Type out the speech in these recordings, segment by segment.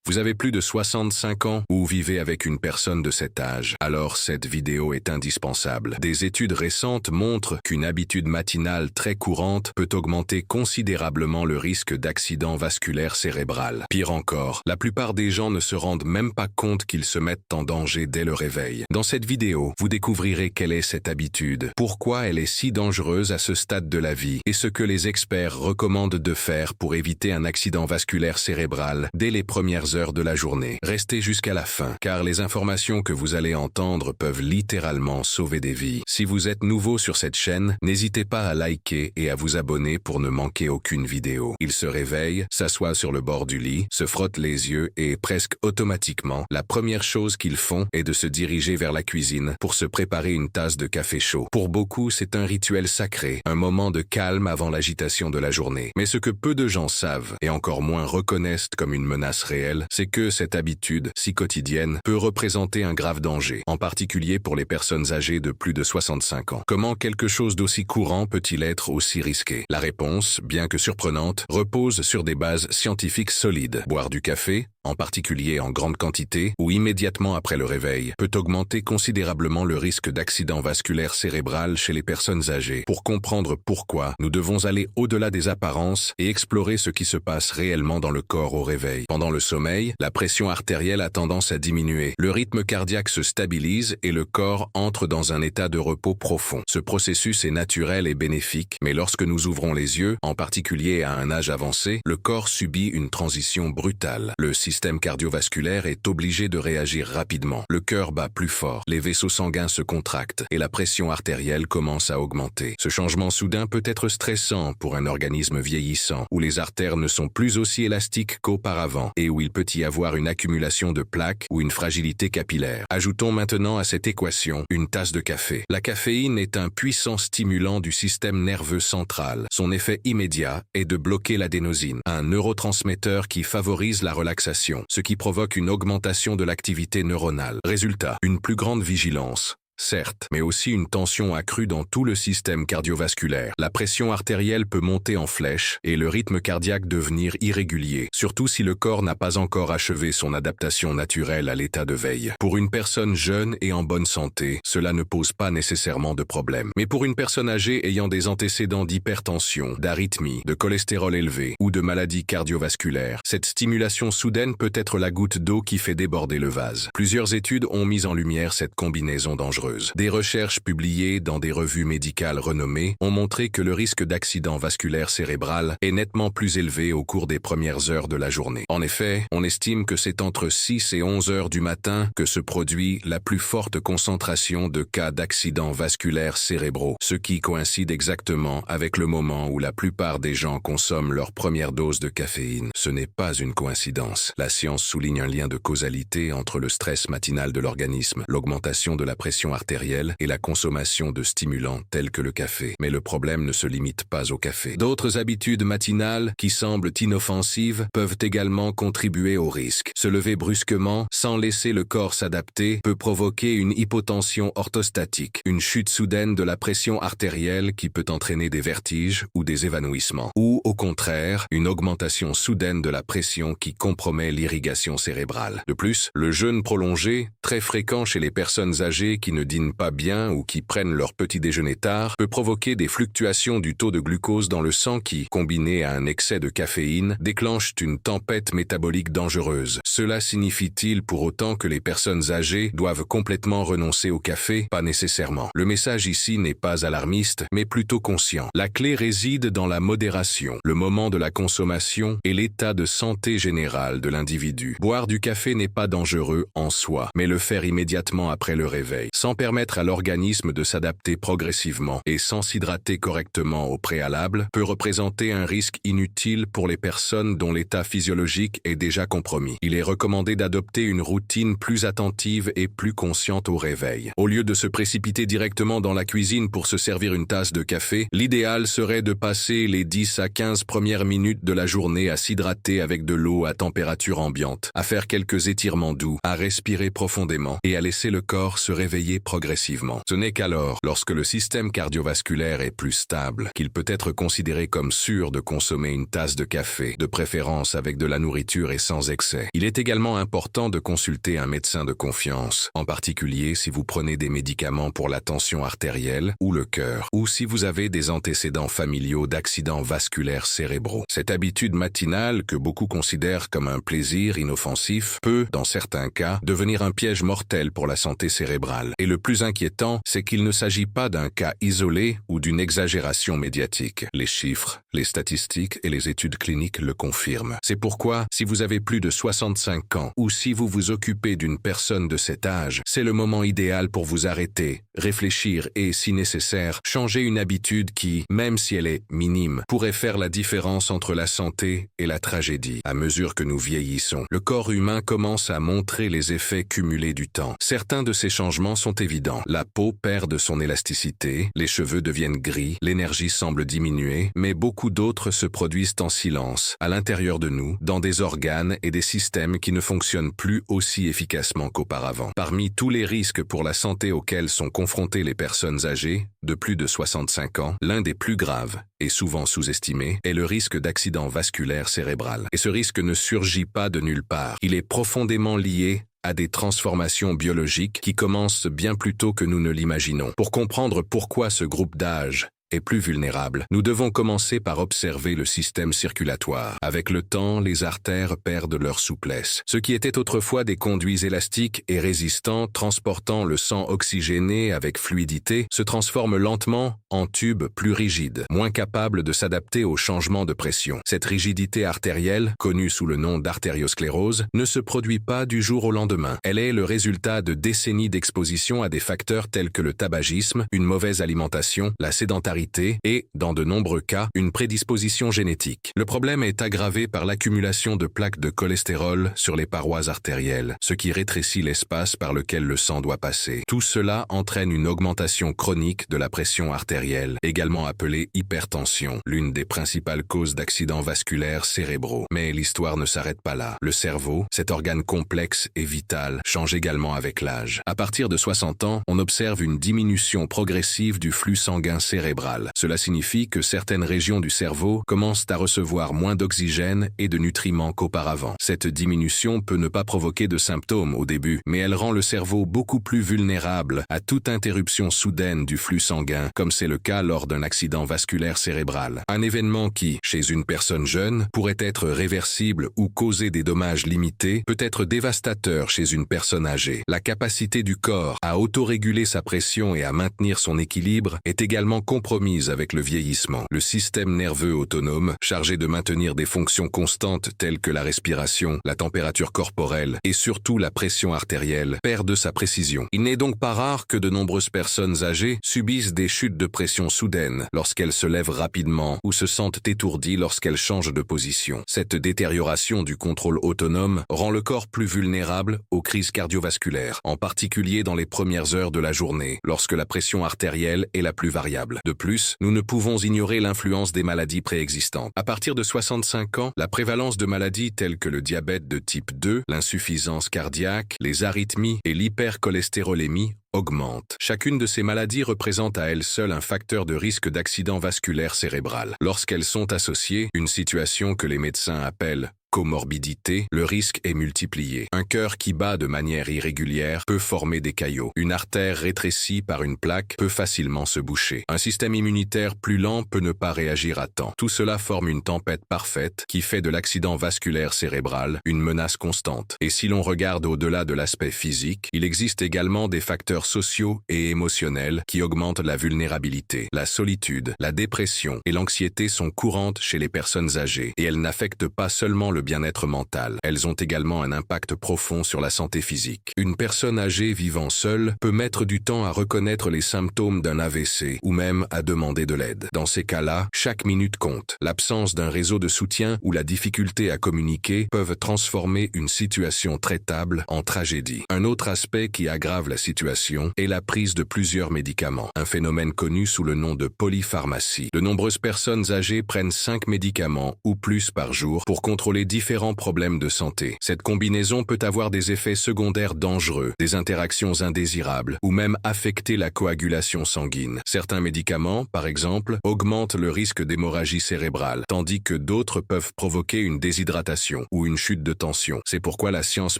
Vous avez plus de 65 ans ou vivez avec une personne de cet âge, alors cette vidéo est indispensable. Des études récentes montrent qu'une habitude matinale très courante peut augmenter considérablement le risque d'accident vasculaire cérébral. Pire encore, la plupart des gens ne se rendent même pas compte qu'ils se mettent en danger dès le réveil. Dans cette vidéo, vous découvrirez quelle est cette habitude, pourquoi elle est si dangereuse à ce stade de la vie et ce que les experts recommandent de faire pour éviter un accident vasculaire cérébral dès les premières heures de la journée. Restez jusqu'à la fin, car les informations que vous allez entendre peuvent littéralement sauver des vies. Si vous êtes nouveau sur cette chaîne, n'hésitez pas à liker et à vous abonner pour ne manquer aucune vidéo. Il se réveille, s'assoit sur le bord du lit, se frotte les yeux et, presque automatiquement, la première chose qu'ils font est de se diriger vers la cuisine pour se préparer une tasse de café chaud. Pour beaucoup, c'est un rituel sacré, un moment de calme avant l'agitation de la journée. Mais ce que peu de gens savent, et encore moins reconnaissent comme une menace réelle, c'est que cette habitude, si quotidienne, peut représenter un grave danger, en particulier pour les personnes âgées de plus de 65 ans. Comment quelque chose d'aussi courant peut-il être aussi risqué? La réponse, bien que surprenante, repose sur des bases scientifiques solides. Boire du café, en particulier en grande quantité, ou immédiatement après le réveil, peut augmenter considérablement le risque d'accident vasculaire cérébral chez les personnes âgées. Pour comprendre pourquoi, nous devons aller au-delà des apparences et explorer ce qui se passe réellement dans le corps au réveil. Pendant le sommeil, la pression artérielle a tendance à diminuer, le rythme cardiaque se stabilise et le corps entre dans un état de repos profond. Ce processus est naturel et bénéfique, mais lorsque nous ouvrons les yeux, en particulier à un âge avancé, le corps subit une transition brutale. Le système cardiovasculaire est obligé de réagir rapidement. Le cœur bat plus fort, les vaisseaux sanguins se contractent et la pression artérielle commence à augmenter. Ce changement soudain peut être stressant pour un organisme vieillissant, où les artères ne sont plus aussi élastiques qu'auparavant et où il peut y avoir une accumulation de plaques ou une fragilité capillaire. Ajoutons maintenant à cette équation une tasse de café. La caféine est un puissant stimulant du système nerveux central. Son effet immédiat est de bloquer l'adénosine, un neurotransmetteur qui favorise la relaxation, ce qui provoque une augmentation de l'activité neuronale. Résultat, une plus grande vigilance. Certes, mais aussi une tension accrue dans tout le système cardiovasculaire. La pression artérielle peut monter en flèche et le rythme cardiaque devenir irrégulier, surtout si le corps n'a pas encore achevé son adaptation naturelle à l'état de veille. Pour une personne jeune et en bonne santé, cela ne pose pas nécessairement de problème. Mais pour une personne âgée ayant des antécédents d'hypertension, d'arythmie, de cholestérol élevé ou de maladies cardiovasculaires, cette stimulation soudaine peut être la goutte d'eau qui fait déborder le vase. Plusieurs études ont mis en lumière cette combinaison dangereuse. Des recherches publiées dans des revues médicales renommées ont montré que le risque d'accident vasculaire cérébral est nettement plus élevé au cours des premières heures de la journée. En effet, on estime que c'est entre 6 et 11 heures du matin que se produit la plus forte concentration de cas d'accidents vasculaires cérébraux, ce qui coïncide exactement avec le moment où la plupart des gens consomment leur première dose de caféine. Ce n'est pas une coïncidence. La science souligne un lien de causalité entre le stress matinal de l'organisme, l'augmentation de la pression artérielle et la consommation de stimulants tels que le café. Mais le problème ne se limite pas au café. D'autres habitudes matinales, qui semblent inoffensives, peuvent également contribuer au risque. Se lever brusquement, sans laisser le corps s'adapter, peut provoquer une hypotension orthostatique, une chute soudaine de la pression artérielle qui peut entraîner des vertiges ou des évanouissements. Ou, au contraire, une augmentation soudaine de la pression qui compromet l'irrigation cérébrale. De plus, le jeûne prolongé, très fréquent chez les personnes âgées qui ne dînent pas bien ou qui prennent leur petit déjeuner tard, peut provoquer des fluctuations du taux de glucose dans le sang qui, combiné à un excès de caféine, déclenchent une tempête métabolique dangereuse. Cela signifie-t-il pour autant que les personnes âgées doivent complètement renoncer au café? Pas nécessairement. Le message ici n'est pas alarmiste, mais plutôt conscient. La clé réside dans la modération, le moment de la consommation et l'état de santé général de l'individu. Boire du café n'est pas dangereux en soi, mais le faire immédiatement après le réveil, sans permettre à l'organisme de s'adapter progressivement et sans s'hydrater correctement au préalable, peut représenter un risque inutile pour les personnes dont l'état physiologique est déjà compromis. Il est recommandé d'adopter une routine plus attentive et plus consciente au réveil. Au lieu de se précipiter directement dans la cuisine pour se servir une tasse de café, l'idéal serait de passer les 10 à 15 premières minutes de la journée à s'hydrater avec de l'eau à température ambiante, à faire quelques étirements doux, à respirer profondément et à laisser le corps se réveiller progressivement. Ce n'est qu'alors, lorsque le système cardiovasculaire est plus stable, qu'il peut être considéré comme sûr de consommer une tasse de café, de préférence avec de la nourriture et sans excès. Il est est également important de consulter un médecin de confiance, en particulier si vous prenez des médicaments pour la tension artérielle ou le cœur, ou si vous avez des antécédents familiaux d'accidents vasculaires cérébraux. Cette habitude matinale, que beaucoup considèrent comme un plaisir inoffensif, peut, dans certains cas, devenir un piège mortel pour la santé cérébrale. Et le plus inquiétant, c'est qu'il ne s'agit pas d'un cas isolé ou d'une exagération médiatique. Les chiffres, les statistiques et les études cliniques le confirment. C'est pourquoi, si vous avez plus de 65 ans ou si vous vous occupez d'une personne de cet âge, c'est le moment idéal pour vous arrêter, réfléchir et, si nécessaire, changer une habitude qui, même si elle est minime, pourrait faire la différence entre la santé et la tragédie. À mesure que nous vieillissons, le corps humain commence à montrer les effets cumulés du temps. Certains de ces changements sont évidents. La peau perd de son élasticité, les cheveux deviennent gris, l'énergie semble diminuer, mais beaucoup d'autres se produisent en silence, à l'intérieur de nous, dans des organes et des systèmes qui ne fonctionnent plus aussi efficacement qu'auparavant. Parmi tous les risques pour la santé auxquels sont confrontées les personnes âgées, de plus de 65 ans, l'un des plus graves, et souvent sous-estimé, est le risque d'accident vasculaire cérébral. Et ce risque ne surgit pas de nulle part. Il est profondément lié à des transformations biologiques qui commencent bien plus tôt que nous ne l'imaginons. Pour comprendre pourquoi ce groupe d'âge est plus vulnérable, nous devons commencer par observer le système circulatoire. Avec le temps, les artères perdent leur souplesse. Ce qui était autrefois des conduits élastiques et résistants transportant le sang oxygéné avec fluidité se transforme lentement en tubes plus rigides, moins capables de s'adapter aux changements de pression. Cette rigidité artérielle, connue sous le nom d'artériosclérose, ne se produit pas du jour au lendemain. Elle est le résultat de décennies d'exposition à des facteurs tels que le tabagisme, une mauvaise alimentation, la sédentarité et, dans de nombreux cas, une prédisposition génétique. Le problème est aggravé par l'accumulation de plaques de cholestérol sur les parois artérielles, ce qui rétrécit l'espace par lequel le sang doit passer. Tout cela entraîne une augmentation chronique de la pression artérielle, également appelée hypertension, l'une des principales causes d'accidents vasculaires cérébraux. Mais l'histoire ne s'arrête pas là. Le cerveau, cet organe complexe et vital, change également avec l'âge. À partir de 60 ans, on observe une diminution progressive du flux sanguin cérébral. Cela signifie que certaines régions du cerveau commencent à recevoir moins d'oxygène et de nutriments qu'auparavant. Cette diminution peut ne pas provoquer de symptômes au début, mais elle rend le cerveau beaucoup plus vulnérable à toute interruption soudaine du flux sanguin, comme c'est le cas lors d'un accident vasculaire cérébral. Un événement qui, chez une personne jeune, pourrait être réversible ou causer des dommages limités, peut être dévastateur chez une personne âgée. La capacité du corps à autoréguler sa pression et à maintenir son équilibre est également compromise avec le vieillissement. Le système nerveux autonome, chargé de maintenir des fonctions constantes telles que la respiration, la température corporelle et surtout la pression artérielle, perd de sa précision. Il n'est donc pas rare que de nombreuses personnes âgées subissent des chutes de pression soudaines lorsqu'elles se lèvent rapidement ou se sentent étourdies lorsqu'elles changent de position. Cette détérioration du contrôle autonome rend le corps plus vulnérable aux crises cardiovasculaires, en particulier dans les premières heures de la journée, lorsque la pression artérielle est la plus variable. De plus, nous ne pouvons ignorer l'influence des maladies préexistantes. À partir de 65 ans, la prévalence de maladies telles que le diabète de type 2, l'insuffisance cardiaque, les arythmies et l'hypercholestérolémie augmente. Chacune de ces maladies représente à elle seule un facteur de risque d'accident vasculaire cérébral. Lorsqu'elles sont associées, une situation que les médecins appellent comorbidité, le risque est multiplié. Un cœur qui bat de manière irrégulière peut former des caillots. Une artère rétrécie par une plaque peut facilement se boucher. Un système immunitaire plus lent peut ne pas réagir à temps. Tout cela forme une tempête parfaite qui fait de l'accident vasculaire cérébral une menace constante. Et si l'on regarde au-delà de l'aspect physique, il existe également des facteurs sociaux et émotionnels qui augmentent la vulnérabilité. La solitude, la dépression et l'anxiété sont courantes chez les personnes âgées et elles n'affectent pas seulement le bien-être mental. Elles ont également un impact profond sur la santé physique. Une personne âgée vivant seule peut mettre du temps à reconnaître les symptômes d'un AVC ou même à demander de l'aide. Dans ces cas-là, chaque minute compte. L'absence d'un réseau de soutien ou la difficulté à communiquer peuvent transformer une situation traitable en tragédie. Un autre aspect qui aggrave la situation est la prise de plusieurs médicaments, un phénomène connu sous le nom de polypharmacie. De nombreuses personnes âgées prennent 5 médicaments ou plus par jour pour contrôler différents problèmes de santé. Cette combinaison peut avoir des effets secondaires dangereux, des interactions indésirables, ou même affecter la coagulation sanguine. Certains médicaments, par exemple, augmentent le risque d'hémorragie cérébrale, tandis que d'autres peuvent provoquer une déshydratation ou une chute de tension. C'est pourquoi la science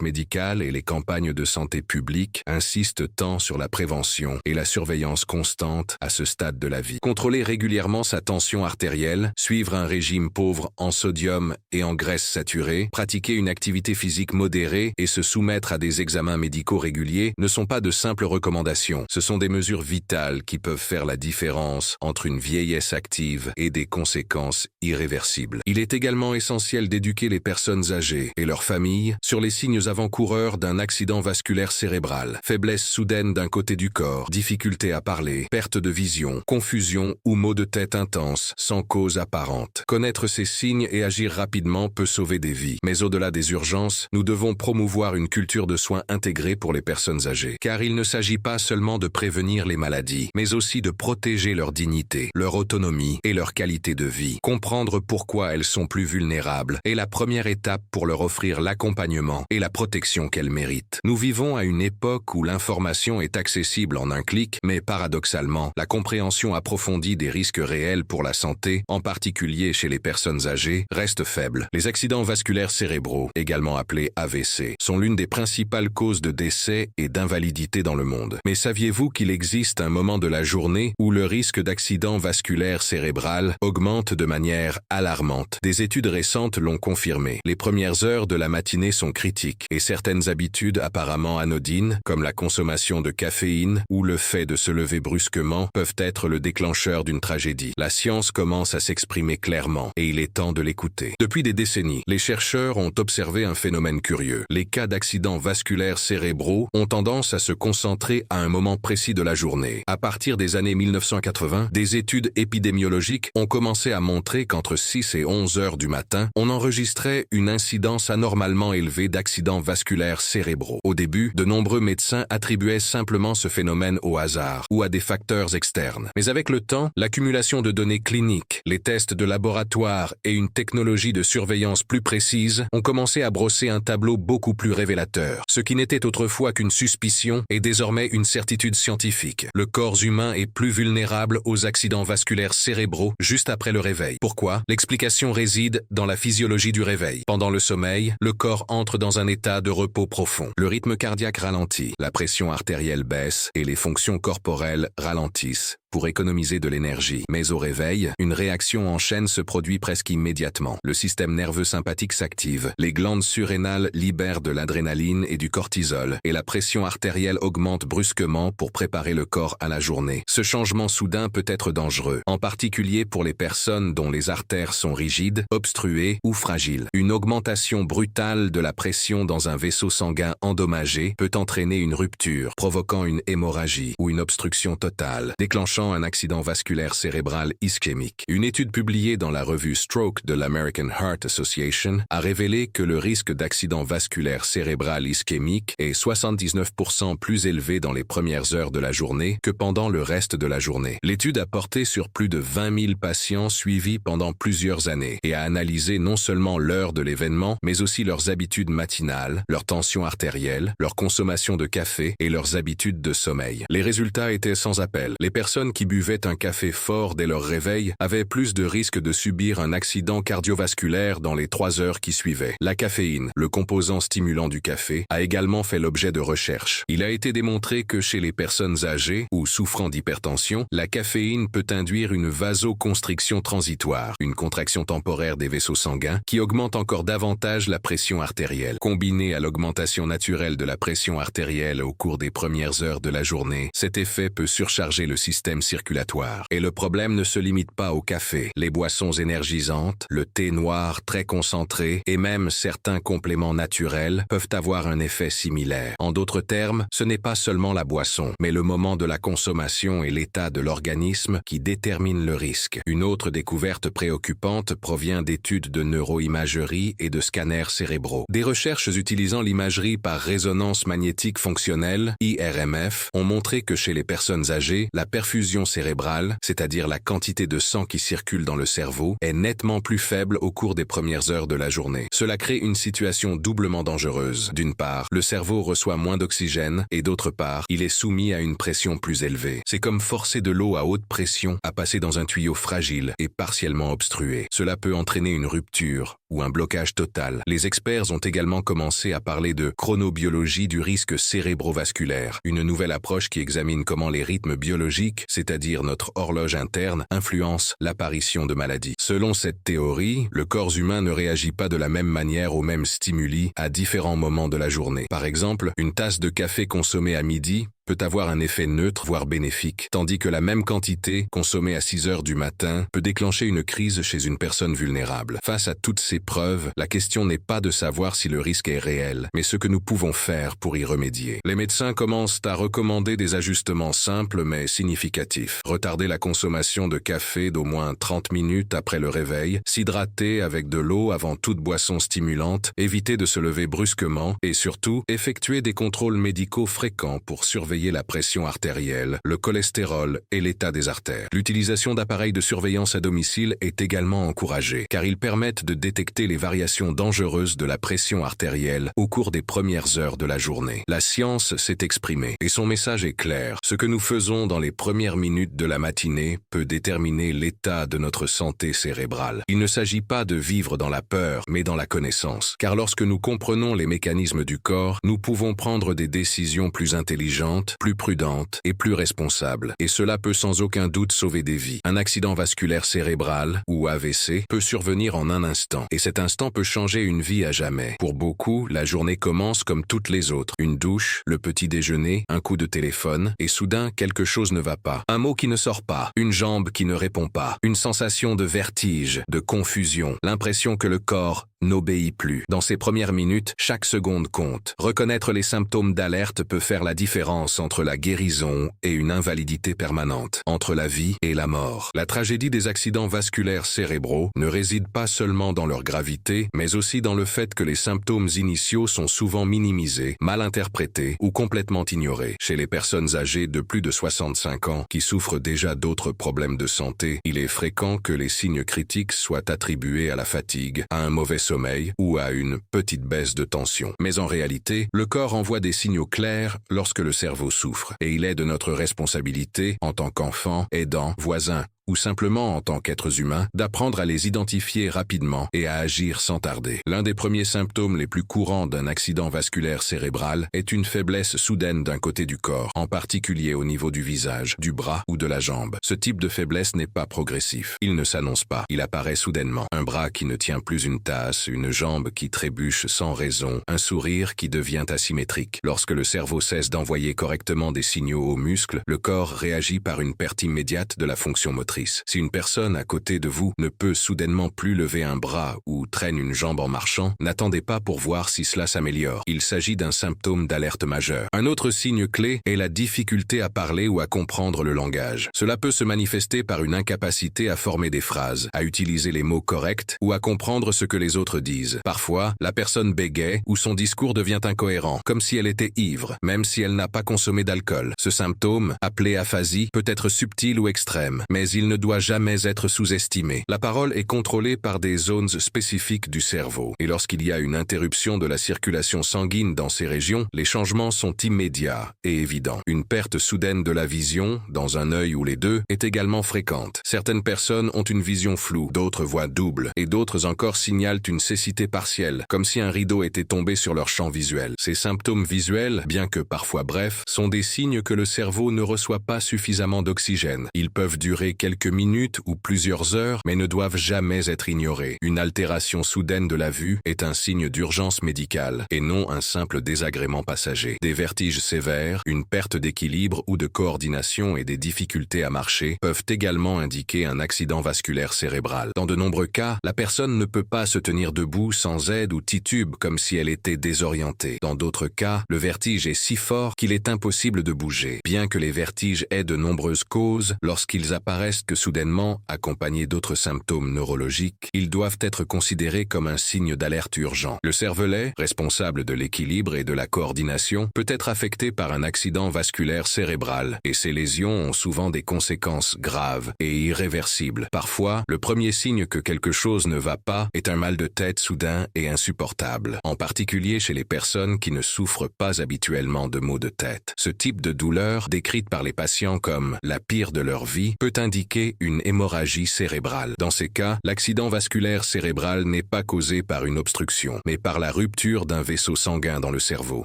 médicale et les campagnes de santé publique insistent tant sur la prévention et la surveillance constante à ce stade de la vie. Contrôler régulièrement sa tension artérielle, suivre un régime pauvre en sodium et en graisses saturées, pratiquer une activité physique modérée et se soumettre à des examens médicaux réguliers ne sont pas de simples recommandations. Ce sont des mesures vitales qui peuvent faire la différence entre une vieillesse active et des conséquences irréversibles. Il est également essentiel d'éduquer les personnes âgées et leurs familles sur les signes avant-coureurs d'un accident vasculaire cérébral, faiblesse soudaine d'un côté du corps, difficulté à parler, perte de vision, confusion ou maux de tête intenses sans cause apparente. Connaître ces signes et agir rapidement peut sauver des vies. Mais au-delà des urgences, nous devons promouvoir une culture de soins intégrée pour les personnes âgées. Car il ne s'agit pas seulement de prévenir les maladies, mais aussi de protéger leur dignité, leur autonomie et leur qualité de vie. Comprendre pourquoi elles sont plus vulnérables est la première étape pour leur offrir l'accompagnement et la protection qu'elles méritent. Nous vivons à une époque où l'information est accessible en un clic, mais paradoxalement, la compréhension approfondie des risques réels pour la santé, en particulier chez les personnes âgées, reste faible. Les accidents vasculaires cérébraux, également appelés AVC, sont l'une des principales causes de décès et d'invalidité dans le monde. Mais saviez-vous qu'il existe un moment de la journée où le risque d'accident vasculaire cérébral augmente de manière alarmante? Des études récentes l'ont confirmé. Les premières heures de la matinée sont critiques et certaines habitudes apparemment anodines, comme la consommation de caféine ou le fait de se lever brusquement, peuvent être le déclencheur d'une tragédie. La science commence à s'exprimer clairement et il est temps de l'écouter. Depuis des décennies, les chercheurs ont observé un phénomène curieux. Les cas d'accidents vasculaires cérébraux ont tendance à se concentrer à un moment précis de la journée. À partir des années 1980, des études épidémiologiques ont commencé à montrer qu'entre 6 et 11 heures du matin, on enregistrait une incidence anormalement élevée d'accidents vasculaires cérébraux. Au début, de nombreux médecins attribuaient simplement ce phénomène au hasard ou à des facteurs externes. Mais avec le temps, l'accumulation de données cliniques, les tests de laboratoire et une technologie de surveillance plus précise ont commencé à brosser un tableau beaucoup plus révélateur. Ce qui n'était autrefois qu'une suspicion est désormais une certitude scientifique. Le corps humain est plus vulnérable aux accidents vasculaires cérébraux juste après le réveil. Pourquoi? L'explication réside dans la physiologie du réveil. Pendant le sommeil, le corps entre dans un état de repos profond. Le rythme cardiaque ralentit, la pression artérielle baisse et les fonctions corporelles ralentissent pour économiser de l'énergie. Mais au réveil, une réaction en chaîne se produit presque immédiatement. Le système nerveux sympathique s'active, les glandes surrénales libèrent de l'adrénaline et du cortisol, et la pression artérielle augmente brusquement pour préparer le corps à la journée. Ce changement soudain peut être dangereux, en particulier pour les personnes dont les artères sont rigides, obstruées ou fragiles. Une augmentation brutale de la pression dans un vaisseau sanguin endommagé peut entraîner une rupture, provoquant une hémorragie ou une obstruction totale, déclenchant un accident vasculaire cérébral ischémique. Une étude publiée dans la revue Stroke de l'American Heart Association a révélé que le risque d'accident vasculaire cérébral ischémique est 79% plus élevé dans les premières heures de la journée que pendant le reste de la journée. L'étude a porté sur plus de 20 000 patients suivis pendant plusieurs années et a analysé non seulement l'heure de l'événement, mais aussi leurs habitudes matinales, leur tension artérielle, leur consommation de café et leurs habitudes de sommeil. Les résultats étaient sans appel. Les personnes qui buvaient un café fort dès leur réveil avaient plus de risques de subir un accident cardiovasculaire dans les 3 heures qui suivaient. La caféine, le composant stimulant du café, a également fait l'objet de recherches. Il a été démontré que chez les personnes âgées ou souffrant d'hypertension, la caféine peut induire une vasoconstriction transitoire, une contraction temporaire des vaisseaux sanguins qui augmente encore davantage la pression artérielle. Combinée à l'augmentation naturelle de la pression artérielle au cours des premières heures de la journée, cet effet peut surcharger le système circulatoire. Et le problème ne se limite pas au café. Les boissons énergisantes, le thé noir très concentré et même certains compléments naturels peuvent avoir un effet similaire. En d'autres termes, ce n'est pas seulement la boisson, mais le moment de la consommation et l'état de l'organisme qui déterminent le risque. Une autre découverte préoccupante provient d'études de neuroimagerie et de scanners cérébraux. Des recherches utilisant l'imagerie par résonance magnétique fonctionnelle, IRMF, ont montré que chez les personnes âgées, la perfusion cérébrale, c'est-à-dire la quantité de sang qui circule dans le cerveau, est nettement plus faible au cours des premières heures heures de la journée. Cela crée une situation doublement dangereuse. D'une part, le cerveau reçoit moins d'oxygène et d'autre part, il est soumis à une pression plus élevée. C'est comme forcer de l'eau à haute pression à passer dans un tuyau fragile et partiellement obstrué. Cela peut entraîner une rupture ou un blocage total. Les experts ont également commencé à parler de chronobiologie du risque cérébrovasculaire, une nouvelle approche qui examine comment les rythmes biologiques, c'est-à-dire notre horloge interne, influencent l'apparition de maladies. Selon cette théorie, le corps humain ne réagit pas de la même manière aux mêmes stimuli à différents moments de la journée. Par exemple, une tasse de café consommée à midi peut avoir un effet neutre, voire bénéfique, tandis que la même quantité, consommée à 6 heures du matin, peut déclencher une crise chez une personne vulnérable. Face à toutes ces preuves, la question n'est pas de savoir si le risque est réel, mais ce que nous pouvons faire pour y remédier. Les médecins commencent à recommander des ajustements simples mais significatifs. Retarder la consommation de café d'au moins 30 minutes après le réveil, s'hydrater avec de l'eau avant toute boisson stimulante, éviter de se lever brusquement et surtout, effectuer des contrôles médicaux fréquents pour surveiller la pression artérielle, le cholestérol et l'état des artères. L'utilisation d'appareils de surveillance à domicile est également encouragée, car ils permettent de détecter les variations dangereuses de la pression artérielle au cours des premières heures de la journée. La science s'est exprimée, et son message est clair. Ce que nous faisons dans les premières minutes de la matinée peut déterminer l'état de notre santé cérébrale. Il ne s'agit pas de vivre dans la peur, mais dans la connaissance. Car lorsque nous comprenons les mécanismes du corps, nous pouvons prendre des décisions plus intelligentes, plus prudente et plus responsable. Et cela peut sans aucun doute sauver des vies. Un accident vasculaire cérébral, ou AVC, peut survenir en un instant. Et cet instant peut changer une vie à jamais. Pour beaucoup, la journée commence comme toutes les autres. Une douche, le petit déjeuner, un coup de téléphone, et soudain, quelque chose ne va pas. Un mot qui ne sort pas, une jambe qui ne répond pas, une sensation de vertige, de confusion, l'impression que le corps n'obéit plus. Dans ces premières minutes, chaque seconde compte. Reconnaître les symptômes d'alerte peut faire la différence entre la guérison et une invalidité permanente, entre la vie et la mort. La tragédie des accidents vasculaires cérébraux ne réside pas seulement dans leur gravité, mais aussi dans le fait que les symptômes initiaux sont souvent minimisés, mal interprétés ou complètement ignorés. Chez les personnes âgées de plus de 65 ans qui souffrent déjà d'autres problèmes de santé, il est fréquent que les signes critiques soient attribués à la fatigue, à un mauvais sommeil ou à une petite baisse de tension. Mais en réalité, le corps envoie des signaux clairs lorsque le cerveau souffre, et il est de notre responsabilité, en tant qu'enfant, aidant, voisin, ou simplement en tant qu'êtres humains, d'apprendre à les identifier rapidement et à agir sans tarder. L'un des premiers symptômes les plus courants d'un accident vasculaire cérébral est une faiblesse soudaine d'un côté du corps, en particulier au niveau du visage, du bras ou de la jambe. Ce type de faiblesse n'est pas progressif. Il ne s'annonce pas. Il apparaît soudainement. Un bras qui ne tient plus une tasse, une jambe qui trébuche sans raison, un sourire qui devient asymétrique. Lorsque le cerveau cesse d'envoyer correctement des signaux aux muscles, le corps réagit par une perte immédiate de la fonction motrice. Si une personne à côté de vous ne peut soudainement plus lever un bras ou traîne une jambe en marchant, n'attendez pas pour voir si cela s'améliore. Il s'agit d'un symptôme d'alerte majeure. Un autre signe clé est la difficulté à parler ou à comprendre le langage. Cela peut se manifester par une incapacité à former des phrases, à utiliser les mots corrects ou à comprendre ce que les autres disent. Parfois, la personne bégaie ou son discours devient incohérent, comme si elle était ivre, même si elle n'a pas consommé d'alcool. Ce symptôme, appelé aphasie, peut être subtil ou extrême, mais il ne doit jamais être sous-estimé. La parole est contrôlée par des zones spécifiques du cerveau, et lorsqu'il y a une interruption de la circulation sanguine dans ces régions, les changements sont immédiats et évidents. Une perte soudaine de la vision, dans un œil ou les deux, est également fréquente. Certaines personnes ont une vision floue, d'autres voient double, et d'autres encore signalent une cécité partielle, comme si un rideau était tombé sur leur champ visuel. Ces symptômes visuels, bien que parfois brefs, sont des signes que le cerveau ne reçoit pas suffisamment d'oxygène. Ils peuvent durer quelques minutes ou plusieurs heures, mais ne doivent jamais être ignorés. Une altération soudaine de la vue est un signe d'urgence médicale, et non un simple désagrément passager. Des vertiges sévères, une perte d'équilibre ou de coordination et des difficultés à marcher peuvent également indiquer un accident vasculaire cérébral. Dans de nombreux cas, la personne ne peut pas se tenir debout sans aide ou titube comme si elle était désorientée. Dans d'autres cas, le vertige est si fort qu'il est impossible de bouger. Bien que les vertiges aient de nombreuses causes, lorsqu'ils apparaissent brusques soudainement, accompagnés d'autres symptômes neurologiques, ils doivent être considérés comme un signe d'alerte urgent. Le cervelet, responsable de l'équilibre et de la coordination, peut être affecté par un accident vasculaire cérébral, et ces lésions ont souvent des conséquences graves et irréversibles. Parfois, le premier signe que quelque chose ne va pas est un mal de tête soudain et insupportable, en particulier chez les personnes qui ne souffrent pas habituellement de maux de tête. Ce type de douleur, décrite par les patients comme la pire de leur vie, peut indiquer une hémorragie cérébrale. Dans ces cas, l'accident vasculaire cérébral n'est pas causé par une obstruction, mais par la rupture d'un vaisseau sanguin dans le cerveau.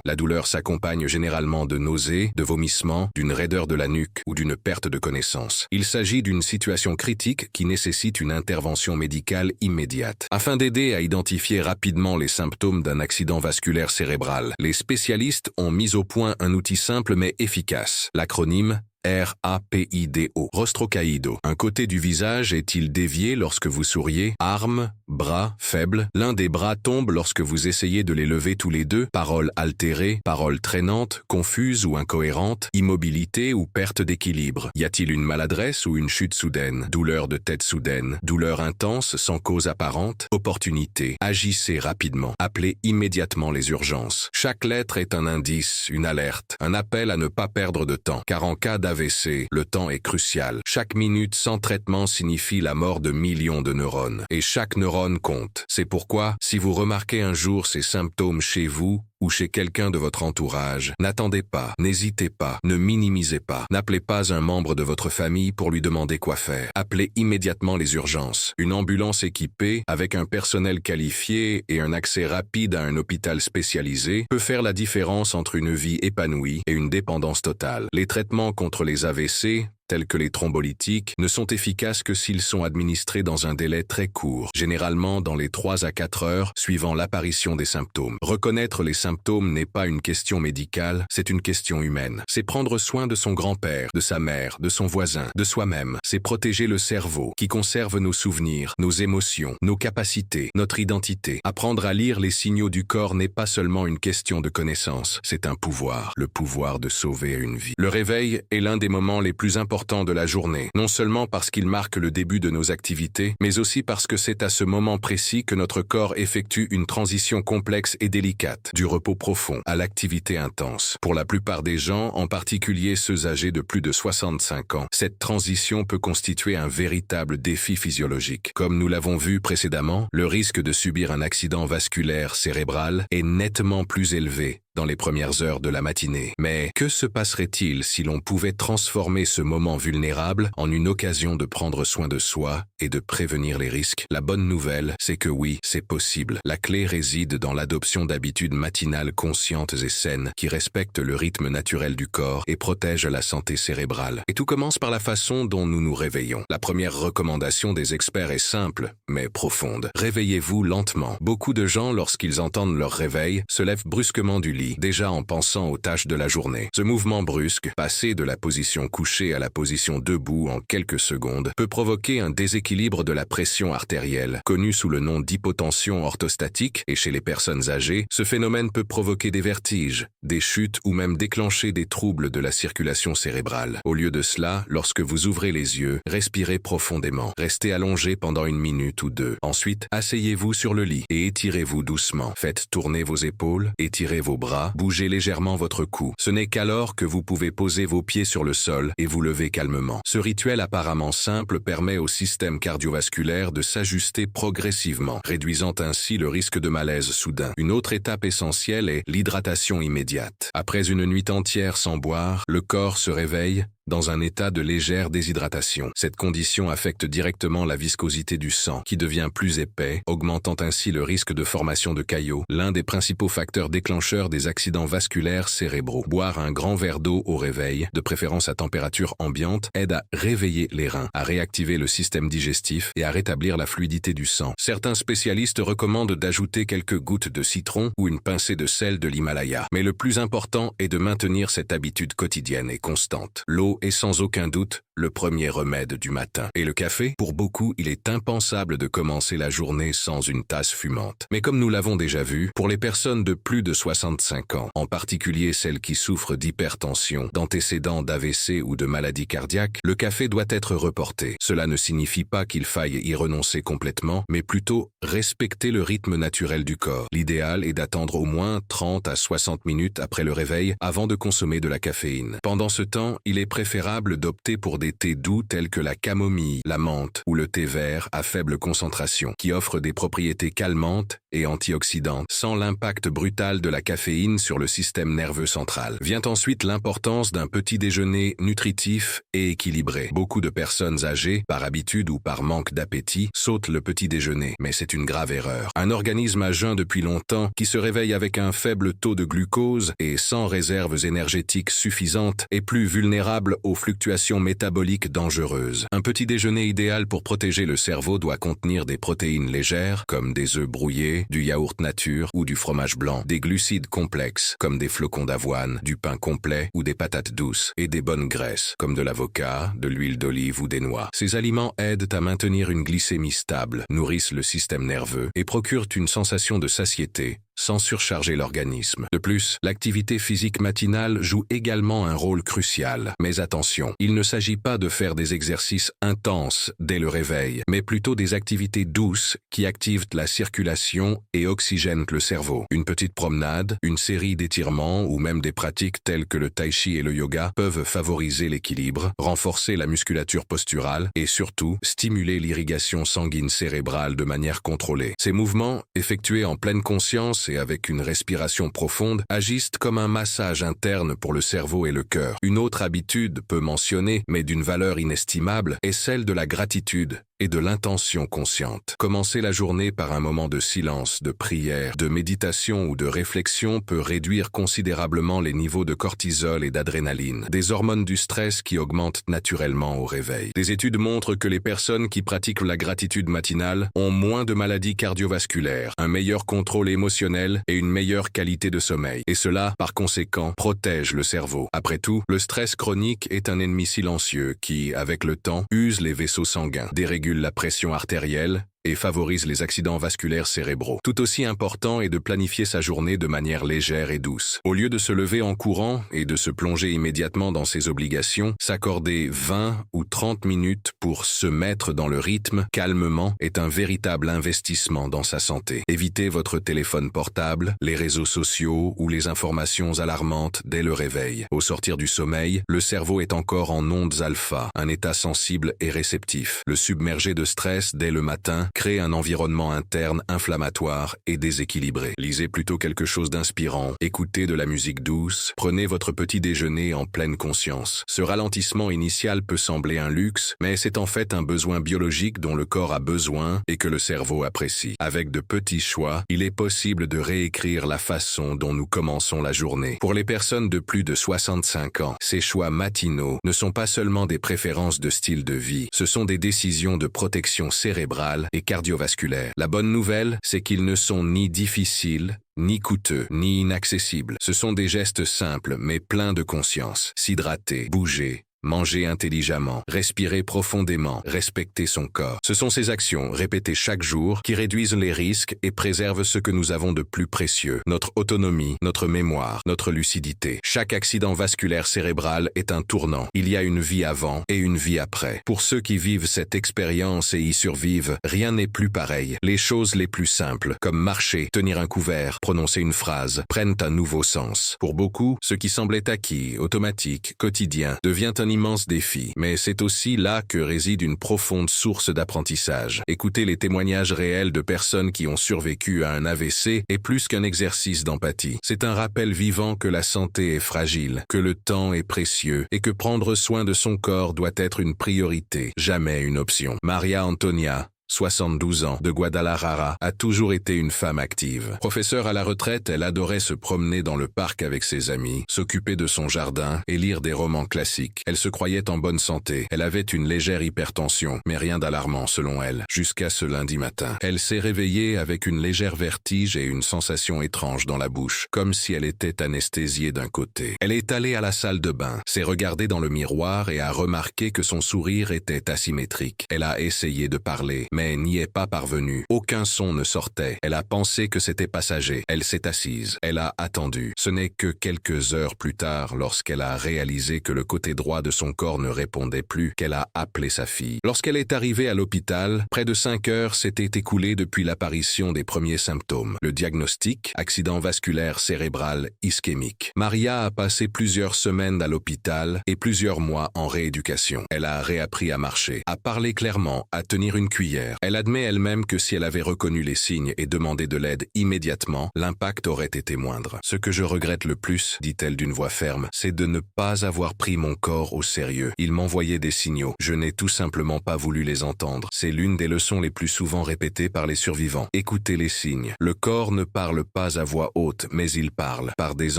La douleur s'accompagne généralement de nausées, de vomissements, d'une raideur de la nuque ou d'une perte de connaissance. Il s'agit d'une situation critique qui nécessite une intervention médicale immédiate. Afin d'aider à identifier rapidement les symptômes d'un accident vasculaire cérébral, les spécialistes ont mis au point un outil simple mais efficace. L'acronyme RAPIDO, Rostrocaïdo. Un côté du visage est-il dévié lorsque vous souriez? Armes, bras, faibles. L'un des bras tombe lorsque vous essayez de les lever tous les deux. Paroles altérées, paroles traînantes, confuses ou incohérentes, immobilité ou perte d'équilibre. Y a-t-il une maladresse ou une chute soudaine? Douleur de tête soudaine, douleur intense sans cause apparente, opportunité. Agissez rapidement. Appelez immédiatement les urgences. Chaque lettre est un indice, une alerte, un appel à ne pas perdre de temps, car en cas d'AVC, le temps est crucial. Chaque minute sans traitement signifie la mort de millions de neurones. Et chaque neurone compte. C'est pourquoi, si vous remarquez un jour ces symptômes chez vous, ou chez quelqu'un de votre entourage, n'attendez pas, n'hésitez pas, ne minimisez pas. N'appelez pas un membre de votre famille pour lui demander quoi faire. Appelez immédiatement les urgences. Une ambulance équipée, avec un personnel qualifié et un accès rapide à un hôpital spécialisé, peut faire la différence entre une vie épanouie et une dépendance totale. Les traitements contre les AVC, tels que les thrombolytiques, ne sont efficaces que s'ils sont administrés dans un délai très court, généralement dans les 3 à 4 heures suivant l'apparition des symptômes. Reconnaître les symptômes n'est pas une question médicale, c'est une question humaine. C'est prendre soin de son grand-père, de sa mère, de son voisin, de soi-même. C'est protéger le cerveau, qui conserve nos souvenirs, nos émotions, nos capacités, notre identité. Apprendre à lire les signaux du corps n'est pas seulement une question de connaissance, c'est un pouvoir, le pouvoir de sauver une vie. Le réveil est l'un des moments les plus importants de la journée, non seulement parce qu'il marque le début de nos activités, mais aussi parce que c'est à ce moment précis que notre corps effectue une transition complexe et délicate, du repos profond à l'activité intense. Pour la plupart des gens, en particulier ceux âgés de plus de 65 ans, cette transition peut constituer un véritable défi physiologique. Comme nous l'avons vu précédemment, le risque de subir un accident vasculaire cérébral est nettement plus élevé dans les premières heures de la matinée. Mais que se passerait-il si l'on pouvait transformer ce moment vulnérable en une occasion de prendre soin de soi et de prévenir les risques? La bonne nouvelle, c'est que oui, c'est possible. La clé réside dans l'adoption d'habitudes matinales conscientes et saines qui respectent le rythme naturel du corps et protègent la santé cérébrale. Et tout commence par la façon dont nous nous réveillons. La première recommandation des experts est simple, mais profonde. Réveillez-vous lentement. Beaucoup de gens, lorsqu'ils entendent leur réveil, se lèvent brusquement du lit, déjà en pensant aux tâches de la journée. Ce mouvement brusque, passer de la position couchée à la position debout en quelques secondes, peut provoquer un déséquilibre de la pression artérielle, connu sous le nom d'hypotension orthostatique, et chez les personnes âgées, ce phénomène peut provoquer des vertiges, des chutes ou même déclencher des troubles de la circulation cérébrale. Au lieu de cela, lorsque vous ouvrez les yeux, respirez profondément. Restez allongé pendant 1 minute ou 2. Ensuite, asseyez-vous sur le lit et étirez-vous doucement. Faites tourner vos épaules, étirez vos bras, bougez légèrement votre cou. Ce n'est qu'alors que vous pouvez poser vos pieds sur le sol et vous lever calmement. Ce rituel apparemment simple permet au système cardiovasculaire de s'ajuster progressivement, réduisant ainsi le risque de malaise soudain. Une autre étape essentielle est l'hydratation immédiate. Après une nuit entière sans boire, le corps se réveille dans un état de légère déshydratation. Cette condition affecte directement la viscosité du sang, qui devient plus épais, augmentant ainsi le risque de formation de caillots, l'un des principaux facteurs déclencheurs des accidents vasculaires cérébraux. Boire un grand verre d'eau au réveil, de préférence à température ambiante, aide à réveiller les reins, à réactiver le système digestif et à rétablir la fluidité du sang. Certains spécialistes recommandent d'ajouter quelques gouttes de citron ou une pincée de sel de l'Himalaya. Mais le plus important est de maintenir cette habitude quotidienne et constante. L'eau est sans aucun doute le premier remède du matin. Et le café? Pour beaucoup, il est impensable de commencer la journée sans une tasse fumante. Mais comme nous l'avons déjà vu, pour les personnes de plus de 65 ans, en particulier celles qui souffrent d'hypertension, d'antécédents d'AVC ou de maladies cardiaques, le café doit être reporté. Cela ne signifie pas qu'il faille y renoncer complètement, mais plutôt respecter le rythme naturel du corps. L'idéal est d'attendre au moins 30 à 60 minutes après le réveil avant de consommer de la caféine. Pendant ce temps, il est préférable d'opter pour des thés doux tels que la camomille, la menthe ou le thé vert à faible concentration, qui offrent des propriétés calmantes et antioxydantes, sans l'impact brutal de la caféine sur le système nerveux central. Vient ensuite l'importance d'un petit déjeuner nutritif et équilibré. Beaucoup de personnes âgées, par habitude ou par manque d'appétit, sautent le petit déjeuner, mais c'est une grave erreur. Un organisme à jeun depuis longtemps, qui se réveille avec un faible taux de glucose et sans réserves énergétiques suffisantes, est plus vulnérable aux fluctuations métaboliques dangereuses. Un petit déjeuner idéal pour protéger le cerveau doit contenir des protéines légères, comme des œufs brouillés, du yaourt nature ou du fromage blanc, des glucides complexes, comme des flocons d'avoine, du pain complet ou des patates douces, et des bonnes graisses, comme de l'avocat, de l'huile d'olive ou des noix. Ces aliments aident à maintenir une glycémie stable, nourrissent le système nerveux et procurent une sensation de satiété, sans surcharger l'organisme. De plus, l'activité physique matinale joue également un rôle crucial. Mais attention, il ne s'agit pas de faire des exercices intenses dès le réveil, mais plutôt des activités douces qui activent la circulation et oxygènent le cerveau. Une petite promenade, une série d'étirements ou même des pratiques telles que le tai chi et le yoga peuvent favoriser l'équilibre, renforcer la musculature posturale et surtout stimuler l'irrigation sanguine cérébrale de manière contrôlée. Ces mouvements, effectués en pleine conscience et avec une respiration profonde, agissent comme un massage interne pour le cerveau et le cœur. Une autre habitude peu mentionnée, mais d'une valeur inestimable, est celle de la gratitude et de l'intention consciente. Commencer la journée par un moment de silence, de prière, de méditation ou de réflexion peut réduire considérablement les niveaux de cortisol et d'adrénaline, des hormones du stress qui augmentent naturellement au réveil. Des études montrent que les personnes qui pratiquent la gratitude matinale ont moins de maladies cardiovasculaires, un meilleur contrôle émotionnel et une meilleure qualité de sommeil. Et cela, par conséquent, protège le cerveau. Après tout, le stress chronique est un ennemi silencieux qui, avec le temps, use les vaisseaux sanguins, dérégule la pression artérielle et favorise les accidents vasculaires cérébraux. Tout aussi important est de planifier sa journée de manière légère et douce. Au lieu de se lever en courant et de se plonger immédiatement dans ses obligations, s'accorder 20 ou 30 minutes pour se mettre dans le rythme calmement est un véritable investissement dans sa santé. Évitez votre téléphone portable, les réseaux sociaux ou les informations alarmantes dès le réveil. Au sortir du sommeil, le cerveau est encore en ondes alpha, un état sensible et réceptif. Le submerger de stress dès le matin crée un environnement interne inflammatoire et déséquilibré. Lisez plutôt quelque chose d'inspirant, écoutez de la musique douce, prenez votre petit déjeuner en pleine conscience. Ce ralentissement initial peut sembler un luxe, mais c'est en fait un besoin biologique dont le corps a besoin et que le cerveau apprécie. Avec de petits choix, il est possible de réécrire la façon dont nous commençons la journée. Pour les personnes de plus de 65 ans, ces choix matinaux ne sont pas seulement des préférences de style de vie, ce sont des décisions de protection cérébrale et cardiovasculaire. La bonne nouvelle, c'est qu'ils ne sont ni difficiles, ni coûteux, ni inaccessibles. Ce sont des gestes simples, mais pleins de conscience. S'hydrater, bouger, manger intelligemment, respirer profondément, respecter son corps. Ce sont ces actions, répétées chaque jour, qui réduisent les risques et préservent ce que nous avons de plus précieux, notre autonomie, notre mémoire, notre lucidité. Chaque accident vasculaire cérébral est un tournant. Il y a une vie avant et une vie après. Pour ceux qui vivent cette expérience et y survivent, rien n'est plus pareil. Les choses les plus simples, comme marcher, tenir un couvert, prononcer une phrase, prennent un nouveau sens. Pour beaucoup, ce qui semblait acquis, automatique, quotidien, devient un immense défi, mais c'est aussi là que réside une profonde source d'apprentissage. Écouter les témoignages réels de personnes qui ont survécu à un AVC est plus qu'un exercice d'empathie. C'est un rappel vivant que la santé est fragile, que le temps est précieux et que prendre soin de son corps doit être une priorité, jamais une option. Maria Antonia, 72 ans, de Guadalajara, a toujours été une femme active. Professeure à la retraite, elle adorait se promener dans le parc avec ses amis, s'occuper de son jardin et lire des romans classiques. Elle se croyait en bonne santé. Elle avait une légère hypertension, mais rien d'alarmant selon elle, jusqu'à ce lundi matin. Elle s'est réveillée avec une légère vertige et une sensation étrange dans la bouche, comme si elle était anesthésiée d'un côté. Elle est allée à la salle de bain, s'est regardée dans le miroir et a remarqué que son sourire était asymétrique. Elle a essayé de parler, mais n'y est pas parvenue. Aucun son ne sortait. Elle a pensé que c'était passager. Elle s'est assise. Elle a attendu. Ce n'est que quelques heures plus tard, lorsqu'elle a réalisé que le côté droit de son corps ne répondait plus, qu'elle a appelé sa fille. Lorsqu'elle est arrivée à l'hôpital, près de 5 heures s'étaient écoulées depuis l'apparition des premiers symptômes. Le diagnostic, accident vasculaire cérébral ischémique. Maria a passé plusieurs semaines à l'hôpital et plusieurs mois en rééducation. Elle a réappris à marcher, à parler clairement, à tenir une cuillère. Elle admet elle-même que si elle avait reconnu les signes et demandé de l'aide immédiatement, l'impact aurait été moindre. Ce que je regrette le plus, dit-elle d'une voix ferme, c'est de ne pas avoir pris mon corps au sérieux. Il m'envoyait des signaux. Je n'ai tout simplement pas voulu les entendre. C'est l'une des leçons les plus souvent répétées par les survivants. Écoutez les signes. Le corps ne parle pas à voix haute, mais il parle par des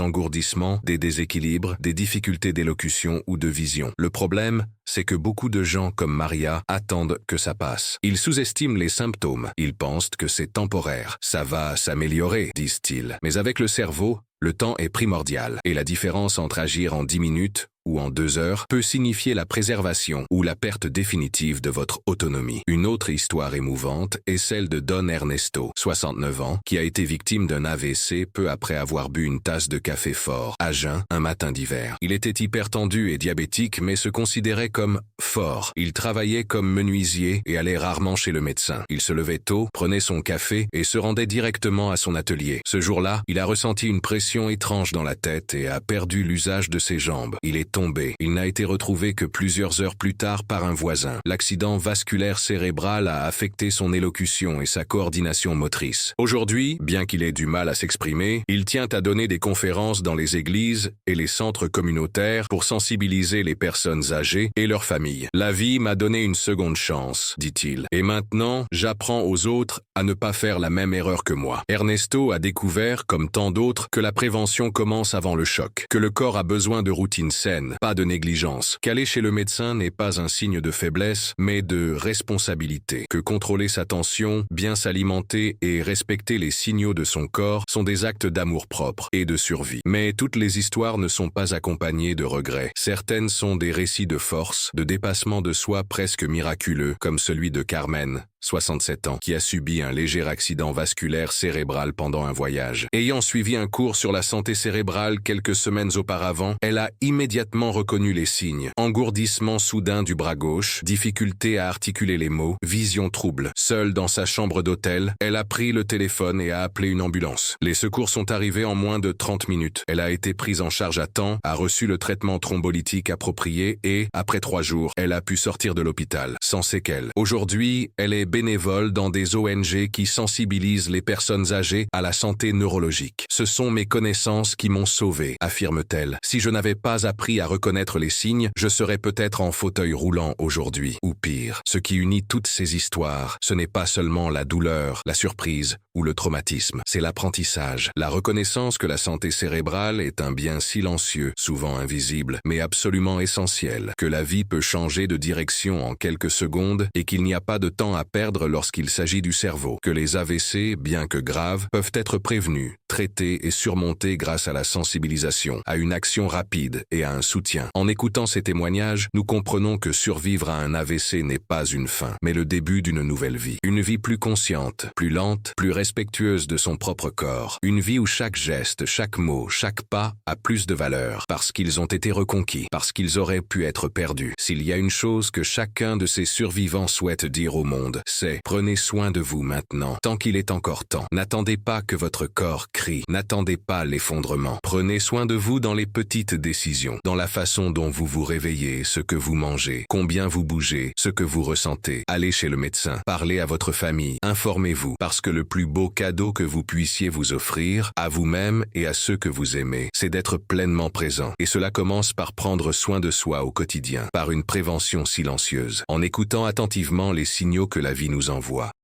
engourdissements, des déséquilibres, des difficultés d'élocution ou de vision. Le problème, c'est que beaucoup de gens comme Maria attendent que ça passe. Ils sous-estiment les symptômes. Ils pensent que c'est temporaire. Ça va s'améliorer, disent-ils. Mais avec le cerveau, le temps est primordial. Et la différence entre agir en 10 minutes ou en 2 heures peut signifier la préservation ou la perte définitive de votre autonomie. Une autre histoire émouvante est celle de Don Ernesto, 69 ans, qui a été victime d'un AVC peu après avoir bu une tasse de café fort, à jeun, un matin d'hiver. Il était hypertendu et diabétique, mais se considérait comme fort. Il travaillait comme menuisier et allait rarement chez le médecin. Il se levait tôt, prenait son café et se rendait directement à son atelier. Ce jour-là, il a ressenti une pression étrange dans la tête et a perdu l'usage de ses jambes. Il est tombé. Il n'a été retrouvé que plusieurs heures plus tard par un voisin. L'accident vasculaire cérébral a affecté son élocution et sa coordination motrice. Aujourd'hui, bien qu'il ait du mal à s'exprimer, il tient à donner des conférences dans les églises et les centres communautaires pour sensibiliser les personnes âgées et leurs familles. La vie m'a donné une seconde chance, dit-il. Et maintenant, j'apprends aux autres à ne pas faire la même erreur que moi. Ernesto a découvert, comme tant d'autres, que la prévention commence avant le choc, que le corps a besoin de routines saines, pas de négligence, qu'aller chez le médecin n'est pas un signe de faiblesse, mais de responsabilité, que contrôler sa tension, bien s'alimenter et respecter les signaux de son corps sont des actes d'amour-propre et de survie. Mais toutes les histoires ne sont pas accompagnées de regrets. Certaines sont des récits de force, de dépassement de soi presque miraculeux, comme celui de Carmen, 67 ans, qui a subi un léger accident vasculaire cérébral pendant un voyage. Ayant suivi un cours sur la santé cérébrale quelques semaines auparavant, elle a immédiatement reconnu les signes. Engourdissement soudain du bras gauche, difficulté à articuler les mots, vision trouble. Seule dans sa chambre d'hôtel, elle a pris le téléphone et a appelé une ambulance. Les secours sont arrivés en moins de 30 minutes. Elle a été prise en charge à temps, a reçu le traitement thrombolytique approprié et, après 3 jours, elle a pu sortir de l'hôpital, sans séquelles. Aujourd'hui, elle est bénévole dans des ONG qui sensibilisent les personnes âgées à la santé neurologique. Ce sont mes connaissances qui m'ont sauvée, affirme-t-elle. Si je n'avais pas appris à reconnaître les signes, je serais peut-être en fauteuil roulant aujourd'hui, ou pire. Ce qui unit toutes ces histoires, ce n'est pas seulement la douleur, la surprise ou le traumatisme, c'est l'apprentissage, la reconnaissance que la santé cérébrale est un bien silencieux, souvent invisible, mais absolument essentiel, que la vie peut changer de direction en quelques secondes et qu'il n'y a pas de temps à perdre lorsqu'il s'agit du cerveau, que les AVC, bien que graves, peuvent être prévenus, traités et surmontés grâce à la sensibilisation, à une action rapide et à un soutien. En écoutant ces témoignages, nous comprenons que survivre à un AVC n'est pas une fin, mais le début d'une nouvelle vie. Une vie plus consciente, plus lente, plus respectueuse de son propre corps. Une vie où chaque geste, chaque mot, chaque pas a plus de valeur, parce qu'ils ont été reconquis, parce qu'ils auraient pu être perdus. S'il y a une chose que chacun de ces survivants souhaite dire au monde, c'est « Prenez soin de vous maintenant, tant qu'il est encore temps. N'attendez pas que votre corps crie, n'attendez pas l'effondrement. Prenez soin de vous dans les petites décisions, dans la façon dont vous vous réveillez, ce que vous mangez, combien vous bougez, ce que vous ressentez. Allez chez le médecin, parlez à votre famille, informez-vous, parce que le plus beau cadeau que vous puissiez vous offrir, à vous-même et à ceux que vous aimez, c'est d'être pleinement présent. Et cela commence par prendre soin de soi au quotidien, par une prévention silencieuse, en écoutant attentivement les signaux que la la vie nous envoie.